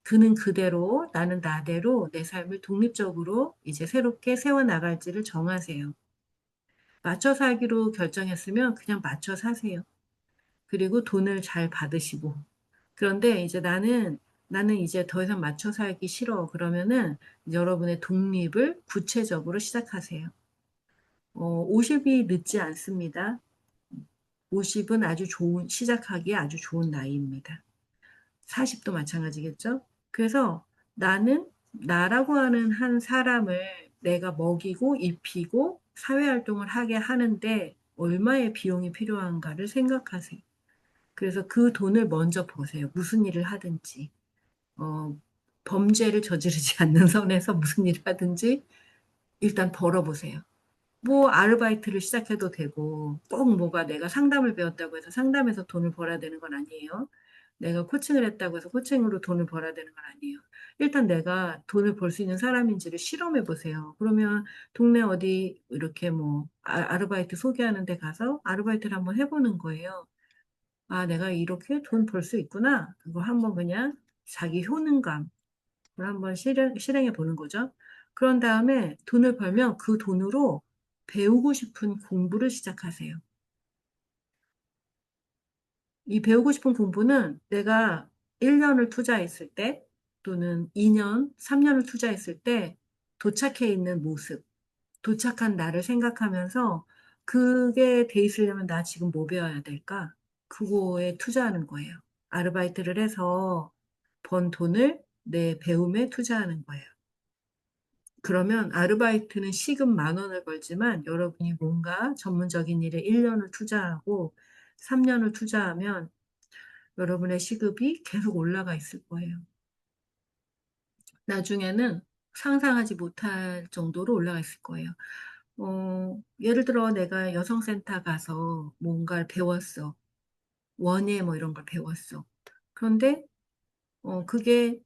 그는 그대로 나는 나대로 내 삶을 독립적으로 이제 새롭게 세워나갈지를 정하세요. 맞춰 살기로 결정했으면 그냥 맞춰 사세요. 그리고 돈을 잘 받으시고. 그런데 이제 나는 이제 더 이상 맞춰 살기 싫어. 그러면은 여러분의 독립을 구체적으로 시작하세요. 50이 늦지 않습니다. 50은 시작하기에 아주 좋은 나이입니다. 40도 마찬가지겠죠? 그래서 나는 나라고 하는 한 사람을 내가 먹이고 입히고 사회활동을 하게 하는데 얼마의 비용이 필요한가를 생각하세요. 그래서 그 돈을 먼저 보세요. 무슨 일을 하든지, 어, 범죄를 저지르지 않는 선에서 무슨 일을 하든지 일단 벌어보세요. 뭐 아르바이트를 시작해도 되고 꼭 뭐가 내가 상담을 배웠다고 해서 상담에서 돈을 벌어야 되는 건 아니에요. 내가 코칭을 했다고 해서 코칭으로 돈을 벌어야 되는 건 아니에요. 일단 내가 돈을 벌 수 있는 사람인지를 실험해 보세요. 그러면 동네 어디 이렇게 뭐 아르바이트 소개하는 데 가서 아르바이트를 한번 해보는 거예요. 아, 내가 이렇게 돈 벌 수 있구나. 그거 한번 그냥 자기 효능감을 한번 실행해 보는 거죠. 그런 다음에 돈을 벌면 그 돈으로 배우고 싶은 공부를 시작하세요. 이 배우고 싶은 공부는 내가 1년을 투자했을 때 또는 2년, 3년을 투자했을 때 도착해 있는 모습, 도착한 나를 생각하면서 그게 돼 있으려면 나 지금 뭐 배워야 될까? 그거에 투자하는 거예요. 아르바이트를 해서 번 돈을 내 배움에 투자하는 거예요. 그러면 아르바이트는 시급 10,000원을 벌지만 여러분이 뭔가 전문적인 일에 1년을 투자하고 3년을 투자하면 여러분의 시급이 계속 올라가 있을 거예요. 나중에는 상상하지 못할 정도로 올라가 있을 거예요. 예를 들어 내가 여성센터 가서 뭔가를 배웠어. 원예 뭐 이런 걸 배웠어. 그런데 그게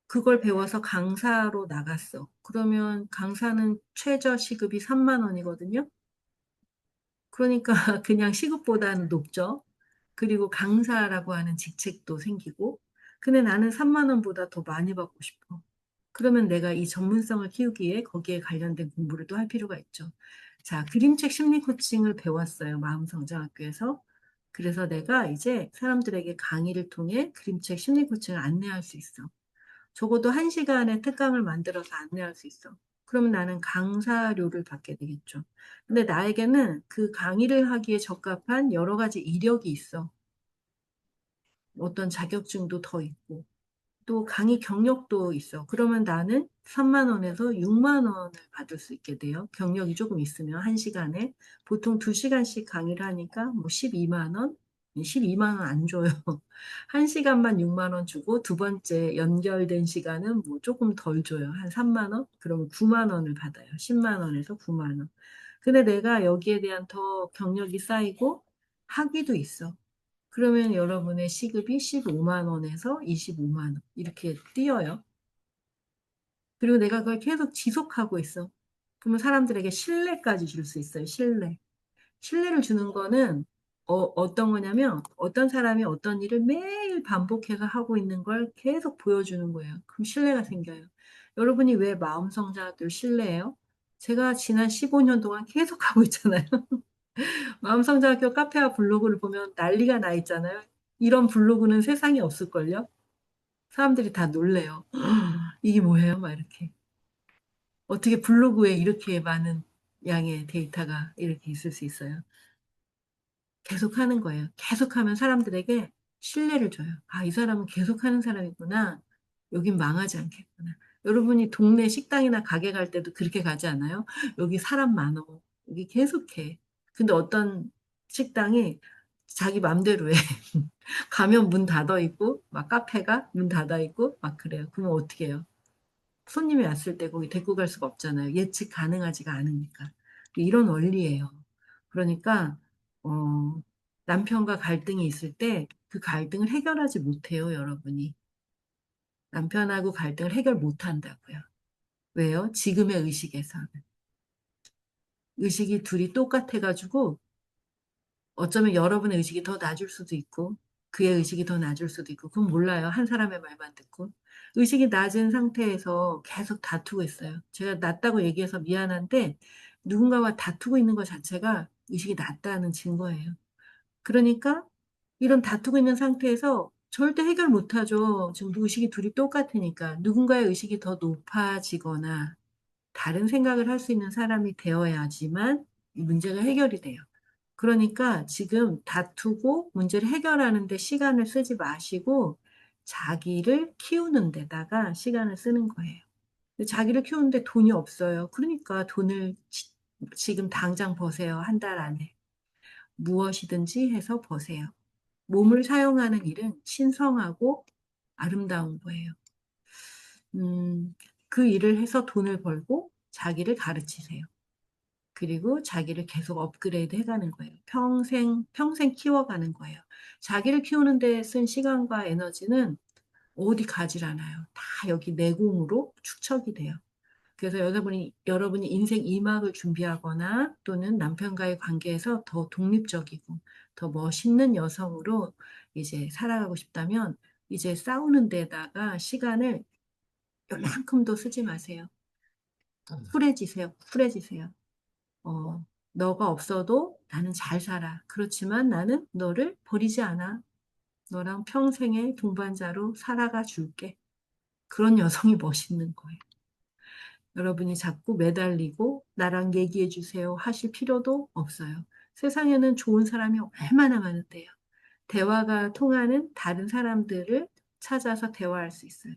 그걸 배워서 강사로 나갔어. 그러면 강사는 최저 시급이 3만 원이거든요. 그러니까 그냥 시급보다는 높죠. 그리고 강사라고 하는 직책도 생기고. 근데 나는 3만 원보다 더 많이 받고 싶어. 그러면 내가 이 전문성을 키우기에 거기에 관련된 공부를 또 할 필요가 있죠. 자, 그림책 심리 코칭을 배웠어요. 마음성장학교에서. 그래서 내가 이제 사람들에게 강의를 통해 그림책 심리 코칭을 안내할 수 있어. 적어도 1시간의 특강을 만들어서 안내할 수 있어. 그러면 나는 강사료를 받게 되겠죠. 근데 나에게는 그 강의를 하기에 적합한 여러 가지 이력이 있어. 어떤 자격증도 더 있고. 또 강의 경력도 있어. 그러면 나는 3만 원에서 6만 원을 받을 수 있게 돼요. 경력이 조금 있으면 1시간에. 보통 2시간씩 강의를 하니까 뭐 12만 원? 12만 원 안 줘요. 1시간만 6만 원 주고 두 번째 연결된 시간은 뭐 조금 덜 줘요. 한 3만 원? 그러면 9만 원을 받아요. 10만 원에서 9만 원. 근데 내가 여기에 대한 더 경력이 쌓이고 학위도 있어. 그러면 여러분의 시급이 15만 원에서 25만 원 이렇게 뛰어요. 그리고 내가 그걸 계속 지속하고 있어. 그러면 사람들에게 신뢰까지 줄 수 있어요. 신뢰. 신뢰를 주는 거는 어떤 거냐면 어떤 사람이 어떤 일을 매일 반복해서 하고 있는 걸 계속 보여주는 거예요. 그럼 신뢰가 생겨요. 여러분이 왜 마음성장학교를 신뢰해요? 제가 지난 15년 동안 계속 하고 있잖아요. 마음성장학교 카페와 블로그를 보면 난리가 나 있잖아요. 이런 블로그는 세상에 없을걸요? 사람들이 다 놀래요. 이게 뭐예요? 막 이렇게. 어떻게 블로그에 이렇게 많은 양의 데이터가 이렇게 있을 수 있어요? 계속 하는 거예요. 계속하면 사람들에게 신뢰를 줘요. 아, 이 사람은 계속하는 사람이구나. 여긴 망하지 않겠구나. 여러분이 동네 식당이나 가게 갈 때도 그렇게 가지 않아요? 여기 사람 많어. 여기 계속해. 근데 어떤 식당이 자기 맘대로 해. 가면 문 닫아 있고, 막 카페가 문 닫아 있고, 막 그래요. 그러면 어떻게 해요? 손님이 왔을 때 거기 데리고 갈 수가 없잖아요. 예측 가능하지가 않으니까. 이런 원리예요. 그러니까, 어, 남편과 갈등이 있을 때 그 갈등을 해결하지 못해요, 여러분이. 남편하고 갈등을 해결 못 한다고요. 왜요? 지금의 의식에서는. 의식이 둘이 똑같아가지고 어쩌면 여러분의 의식이 더 낮을 수도 있고, 그의 의식이 더 낮을 수도 있고, 그건 몰라요. 한 사람의 말만 듣고. 의식이 낮은 상태에서 계속 다투고 있어요. 제가 낮다고 얘기해서 미안한데, 누군가와 다투고 있는 것 자체가 의식이 낮다는 증거예요. 그러니까, 이런 다투고 있는 상태에서 절대 해결 못하죠. 지금 의식이 둘이 똑같으니까. 누군가의 의식이 더 높아지거나, 다른 생각을 할 수 있는 사람이 되어야지만 이 문제가 해결이 돼요. 그러니까 지금 다투고 문제를 해결하는데 시간을 쓰지 마시고 자기를 키우는 데다가 시간을 쓰는 거예요. 근데 자기를 키우는데 돈이 없어요. 그러니까 돈을 지금 당장 버세요. 한 달 안에. 무엇이든지 해서 버세요. 몸을 사용하는 일은 신성하고 아름다운 거예요. 음, 그 일을 해서 돈을 벌고 자기를 가르치세요. 그리고 자기를 계속 업그레이드 해가는 거예요. 평생 키워가는 거예요. 자기를 키우는 데 쓴 시간과 에너지는 어디 가질 않아요. 다 여기 내공으로 축적이 돼요. 그래서 여러분이 인생 2막을 준비하거나 또는 남편과의 관계에서 더 독립적이고 더 멋있는 여성으로 이제 살아가고 싶다면 이제 싸우는 데다가 시간을 요만큼도 쓰지 마세요. 쿨해지세요. 쿨해지세요. 어, 너가 없어도 나는 잘 살아. 그렇지만 나는 너를 버리지 않아. 너랑 평생의 동반자로 살아가 줄게. 그런 여성이 멋있는 거예요. 여러분이 자꾸 매달리고 나랑 얘기해 주세요 하실 필요도 없어요. 세상에는 좋은 사람이 얼마나 많은데요. 대화가 통하는 다른 사람들을 찾아서 대화할 수 있어요.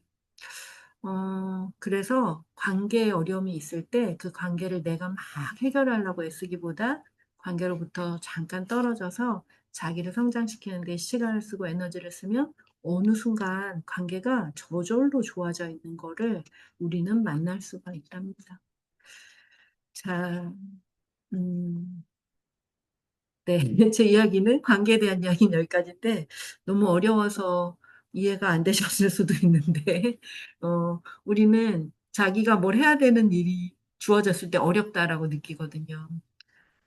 그래서 관계에 어려움이 있을 때 그 관계를 내가 막 해결하려고 애쓰기보다 관계로부터 잠깐 떨어져서 자기를 성장시키는 데 시간을 쓰고 에너지를 쓰면 어느 순간 관계가 저절로 좋아져 있는 거를 우리는 만날 수가 있답니다. 자, 음, 네. 제 이야기는 관계에 대한 이야기는 여기까지인데 너무 어려워서 이해가 안 되셨을 수도 있는데, 우리는 자기가 뭘 해야 되는 일이 주어졌을 때 어렵다라고 느끼거든요.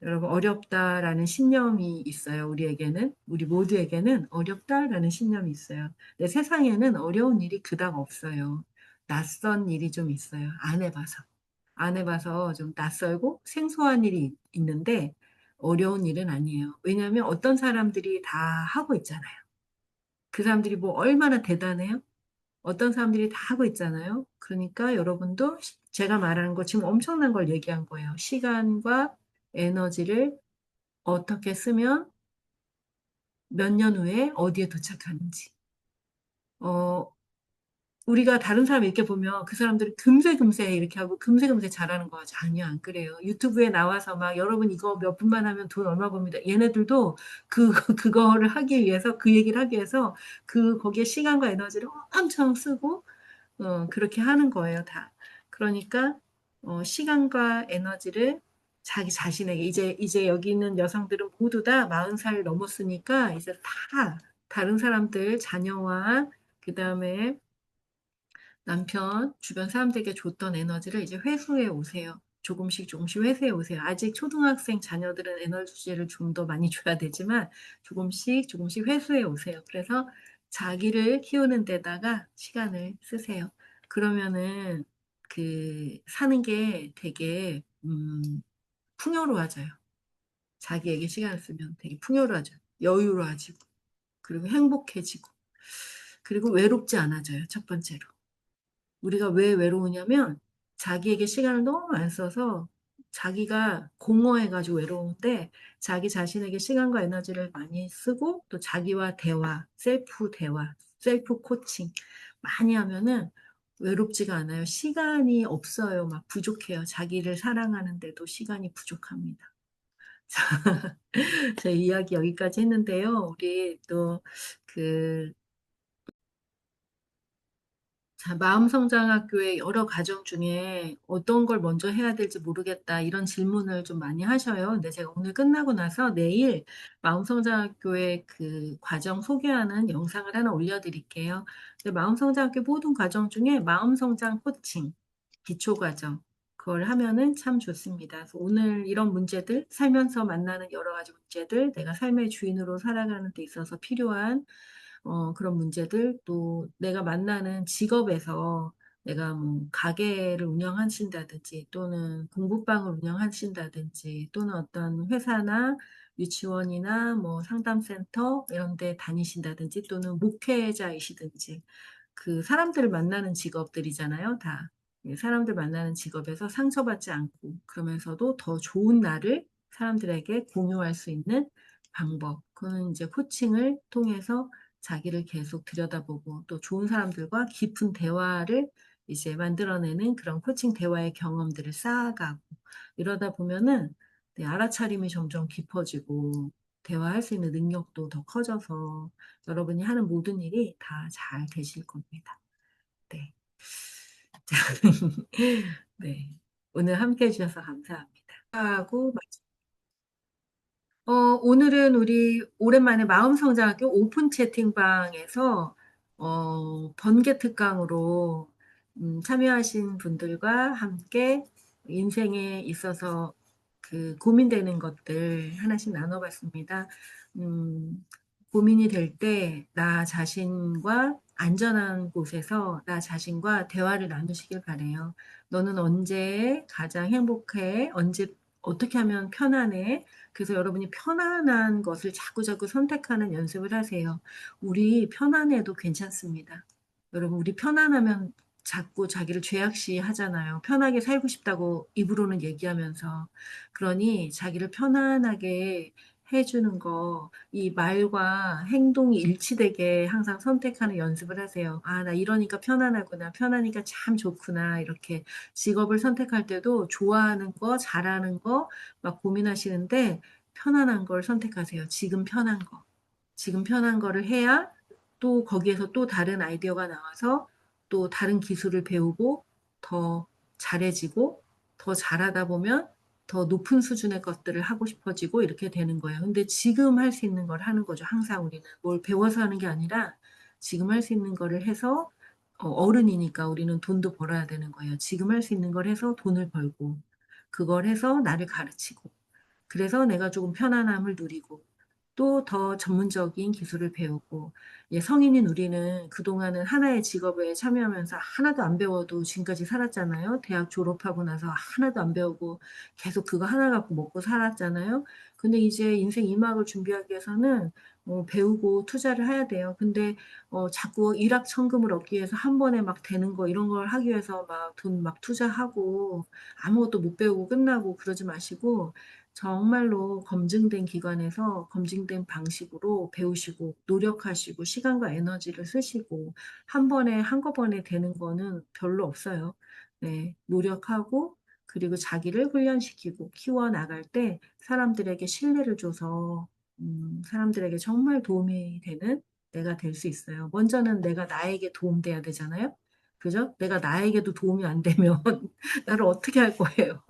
여러분, 어렵다라는 신념이 있어요. 우리 모두에게는 어렵다라는 신념이 있어요. 근데 세상에는 어려운 일이 그닥 없어요. 낯선 일이 좀 있어요. 안 해봐서. 안 해봐서 좀 낯설고 생소한 일이 있는데 어려운 일은 아니에요. 왜냐하면 어떤 사람들이 다 하고 있잖아요. 그 사람들이 뭐 얼마나 대단해요? 어떤 사람들이 다 하고 있잖아요. 그러니까 여러분도 제가 말하는 거 지금 엄청난 걸 얘기한 거예요. 시간과 에너지를 어떻게 쓰면 몇 년 후에 어디에 도착하는지. 어, 우리가 다른 사람 이렇게 보면 그 사람들이 금세 이렇게 하고 금세 잘하는 거 같지. 아니요, 안 그래요. 유튜브에 나와서 막 여러분 이거 몇 분만 하면 돈 얼마 법니다. 얘네들도 그거를 하기 위해서 그 얘기를 하기 위해서 거기에 시간과 에너지를 엄청 쓰고 그렇게 하는 거예요, 다. 그러니까, 시간과 에너지를 자기 자신에게, 이제 여기 있는 여성들은 모두 다 40살 넘었으니까, 이제 다 다른 사람들, 자녀와, 그 다음에 남편, 주변 사람들에게 줬던 에너지를 이제 회수해 오세요. 조금씩 회수해 오세요. 아직 초등학생 자녀들은 에너지를 좀 더 많이 줘야 되지만 조금씩 회수해 오세요. 그래서 자기를 키우는 데다가 시간을 쓰세요. 그러면은 사는 게 되게 풍요로워져요. 자기에게 시간을 쓰면 되게 풍요로워져요. 여유로워지고 그리고 행복해지고 그리고 외롭지 않아져요. 첫 번째로. 우리가 왜 외로우냐면 자기에게 시간을 너무 안 써서 자기가 공허해가지고 외로운데 자기 자신에게 시간과 에너지를 많이 쓰고 또 자기와 셀프 코칭 많이 하면은 외롭지가 않아요. 시간이 없어요. 막 부족해요. 자기를 사랑하는데도 시간이 부족합니다. 제 이야기 여기까지 했는데요. 우리 또그 자, 마음성장학교의 여러 과정 중에 어떤 걸 먼저 해야 될지 모르겠다 이런 질문을 좀 많이 하셔요. 근데 제가 오늘 끝나고 나서 내일 마음성장학교의 그 과정 소개하는 영상을 하나 올려드릴게요. 근데 마음성장학교 모든 과정 중에 마음성장 코칭 기초 과정 그걸 하면은 참 좋습니다. 그래서 오늘 이런 문제들 살면서 만나는 여러 가지 문제들 내가 삶의 주인으로 살아가는 데 있어서 필요한 그런 문제들, 또 내가 만나는 직업에서 내가 뭐 가게를 운영하신다든지 또는 공부방을 운영하신다든지 또는 어떤 회사나 유치원이나 뭐 상담센터 이런 데 다니신다든지 또는 목회자이시든지 그 사람들을 만나는 직업들이잖아요, 다. 예, 사람들 만나는 직업에서 상처받지 않고 그러면서도 더 좋은 나를 사람들에게 공유할 수 있는 방법. 그거는 이제 코칭을 통해서 자기를 계속 들여다보고 또 좋은 사람들과 깊은 대화를 이제 만들어내는 그런 코칭 대화의 경험들을 쌓아가고 이러다 보면은 네, 알아차림이 점점 깊어지고 대화할 수 있는 능력도 더 커져서 여러분이 하는 모든 일이 다 잘 되실 겁니다. 네. 네. 오늘 함께 해주셔서 감사합니다. 하고 오늘은 우리 오랜만에 마음성장학교 오픈 채팅방에서 번개 특강으로 참여하신 분들과 함께 인생에 있어서 그 고민되는 것들 하나씩 나눠봤습니다. 음, 고민이 될 때 나 자신과 안전한 곳에서 나 자신과 대화를 나누시길 바래요. 너는 언제 가장 행복해? 언제 어떻게 하면 편안해? 그래서 여러분이 편안한 것을 자꾸자꾸 선택하는 연습을 하세요. 우리 편안해도 괜찮습니다. 여러분, 우리 편안하면 자꾸 자기를 죄악시 하잖아요. 편하게 살고 싶다고 입으로는 얘기하면서. 그러니 자기를 편안하게 해주는 거, 이 말과 행동이 일치되게 항상 선택하는 연습을 하세요. 아, 나 이러니까 편안하구나. 편하니까 참 좋구나. 이렇게 직업을 선택할 때도 좋아하는 거, 잘하는 거, 막 고민하시는데 편안한 걸 선택하세요. 지금 편한 거. 지금 편한 거를 해야 또 거기에서 또 다른 아이디어가 나와서 또 다른 기술을 배우고 더 잘해지고 더 잘하다 보면 더 높은 수준의 것들을 하고 싶어지고 이렇게 되는 거예요. 근데 지금 할 수 있는 걸 하는 거죠. 항상 우리는 뭘 배워서 하는 게 아니라 지금 할 수 있는 거를 해서 어른이니까 우리는 돈도 벌어야 되는 거예요. 지금 할 수 있는 걸 해서 돈을 벌고 그걸 해서 나를 가르치고 그래서 내가 조금 편안함을 누리고 또 더 전문적인 기술을 배우고 예, 성인인 우리는 그동안은 하나의 직업에 참여하면서 하나도 안 배워도 지금까지 살았잖아요. 대학 졸업하고 나서 하나도 안 배우고 계속 그거 하나 갖고 먹고 살았잖아요. 근데 이제 인생 2막을 준비하기 위해서는 배우고 투자를 해야 돼요. 근데 자꾸 일확천금을 얻기 위해서 한 번에 막 되는 거 이런 걸 하기 위해서 막 돈 막 투자하고 아무것도 못 배우고 끝나고 그러지 마시고 정말로 검증된 기관에서 검증된 방식으로 배우시고 노력하시고 시간과 에너지를 쓰시고 한 번에 한꺼번에 되는 거는 별로 없어요. 네, 노력하고 그리고 자기를 훈련시키고 키워 나갈 때 사람들에게 신뢰를 줘서 사람들에게 정말 도움이 되는 내가 될 수 있어요. 먼저는 내가 나에게 도움돼야 되잖아요. 그죠? 내가 나에게도 도움이 안 되면 나를 어떻게 할 거예요?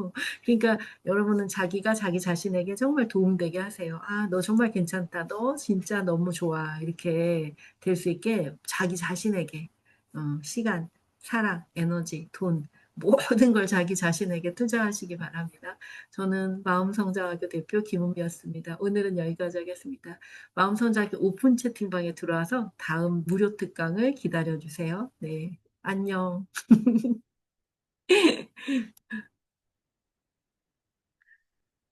그러니까 여러분은 자기가 자기 자신에게 정말 도움되게 하세요. 아, 너 정말 괜찮다. 너 진짜 너무 좋아. 이렇게 될 수 있게 자기 자신에게 시간, 사랑, 에너지, 돈, 모든 걸 자기 자신에게 투자하시기 바랍니다. 저는 마음성장학교 대표 김은미였습니다. 오늘은 여기까지 하겠습니다. 마음성장학교 오픈 채팅방에 들어와서 다음 무료 특강을 기다려 주세요. 네, 안녕.